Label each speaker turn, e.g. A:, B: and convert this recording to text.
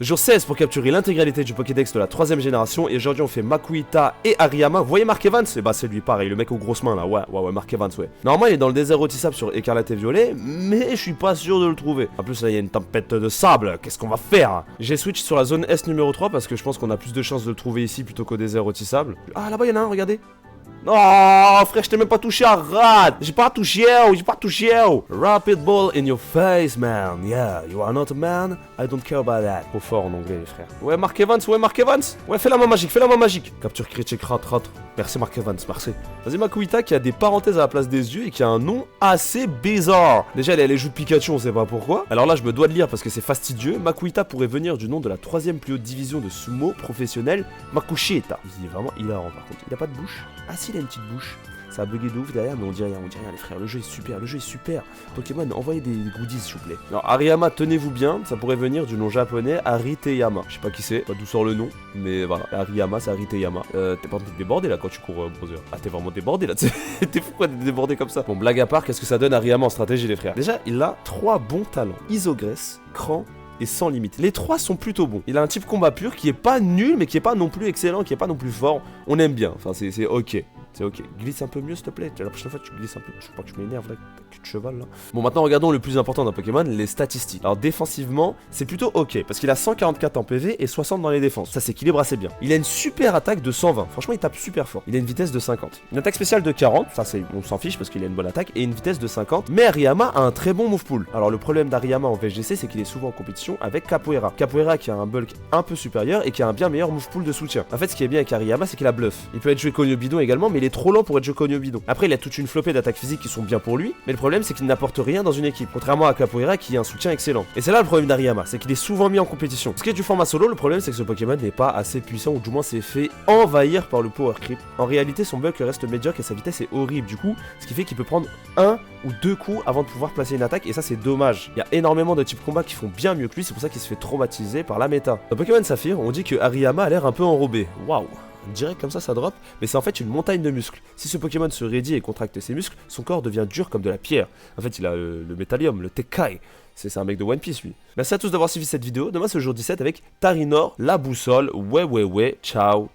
A: Jour 16 pour capturer l'intégralité du Pokédex de la 3ème génération, et aujourd'hui on fait Makuhita et Hariyama. Vous voyez Mark Evans? Et bah c'est lui pareil, le mec aux grosses mains là, ouais, Mark Evans, ouais. Normalement il est dans le désert rôtissable sur Écarlate et Violet, mais je suis pas sûr de le trouver. En plus là il y a une tempête de sable, qu'est-ce qu'on va faire? J'ai switch sur la zone S numéro 3 parce que je pense qu'on a plus de chances de le trouver ici plutôt qu'au désert rôtissable. Ah là-bas il y en a un, regardez. Oh frère, je t'ai même pas touché, arrête. J'ai pas touché. Rapid ball in your face, man. Yeah, you are not a man. I don't care about that. Trop fort en anglais, les frères. Ouais, Mark Evans. Ouais, fais la main magique, Capture critique, rat. Merci Mark Evans, merci. Vas-y, Makuhita qui a des parenthèses à la place des yeux et qui a un nom assez bizarre. Déjà, elle a les joues de Pikachu, on sait pas pourquoi. Alors là, je me dois de lire parce que c'est fastidieux. Makuhita pourrait venir du nom de la 3ème plus haute division de sumo professionnel, Makushita. Il est vraiment hilarant par contre. Il a pas de bouche. Ah si, il a une petite bouche. Ça a bugué de ouf derrière, mais on dit rien les frères. Le jeu est super. Pokémon, envoyez des goodies s'il vous plaît. Alors Hariyama, tenez-vous bien, ça pourrait venir du nom japonais Hariteyama. Je sais pas qui c'est, pas d'où sort le nom, mais voilà. Hariyama, c'est Hariteyama. T'es pas en train de déborder là quand tu cours, brother. Ah, t'es vraiment débordé là, t'es fou quoi d'être débordé comme ça. Bon, blague à part, qu'est-ce que ça donne Hariyama en stratégie les frères? Déjà, il a 3 bons talents. Isogresse, cran et sans limite. Les 3 sont plutôt bons. Il a un type combat pur qui est pas nul, mais qui est pas non plus excellent, qui est pas non plus fort. On aime bien, enfin c'est ok. C'est ok. Glisse un peu mieux s'il te plaît. La prochaine fois tu glisses un peu. Je crois que je m'énerve là. Tu te chevales là. Bon, maintenant regardons le plus important d'un Pokémon, les statistiques. Alors défensivement, c'est plutôt ok. Parce qu'il a 144 en PV et 60 dans les défenses. Ça s'équilibre assez bien. Il a une super attaque de 120. Franchement, il tape super fort. Il a une vitesse de 50. Une attaque spéciale de 40. Ça, on s'en fiche parce qu'il a une bonne attaque. Et une vitesse de 50. Mais Hariyama a un très bon move pool. Alors le problème d'Hariyama en VGC, c'est qu'il est souvent en compétition avec Capoeira. Capoeira qui a un bulk un peu supérieur et qui a un bien meilleur move pool de soutien. En fait, ce qui est bien avec Hariyama, c'est qu'il a bluff. Il peut être joué Cogno Bidon également, mais il est trop lent pour être joué Cogno Bidon. Après, il a toute une flopée d'attaques physiques qui sont bien pour lui, mais le problème c'est qu'il n'apporte rien dans une équipe, contrairement à Capoeira qui a un soutien excellent. Et c'est là le problème d'Hariyama, c'est qu'il est souvent mis en compétition. Ce qui est du format solo, le problème c'est que ce Pokémon n'est pas assez puissant, ou du moins s'est fait envahir par le power creep. En réalité, son bulk reste médiocre et sa vitesse est horrible, du coup, ce qui fait qu'il peut prendre 1 ou 2 coups avant de pouvoir placer une attaque, et ça c'est dommage. Il y a énormément de types combat qui font bien mieux que lui, c'est pour ça qu'il se fait traumatiser par la méta. Dans Pokémon Saphir, on dit que Hariyama a l'air un peu enrobé. Waouh! Direct comme ça drop, mais c'est en fait une montagne de muscles. Si ce Pokémon se raidit et contracte ses muscles, son corps devient dur comme de la pierre. En fait, il a le métallium, le Tekai. C'est un mec de One Piece, lui. Merci à tous d'avoir suivi cette vidéo. Demain, c'est le jour 17 avec Tarinor, la boussole. Ouais, ciao.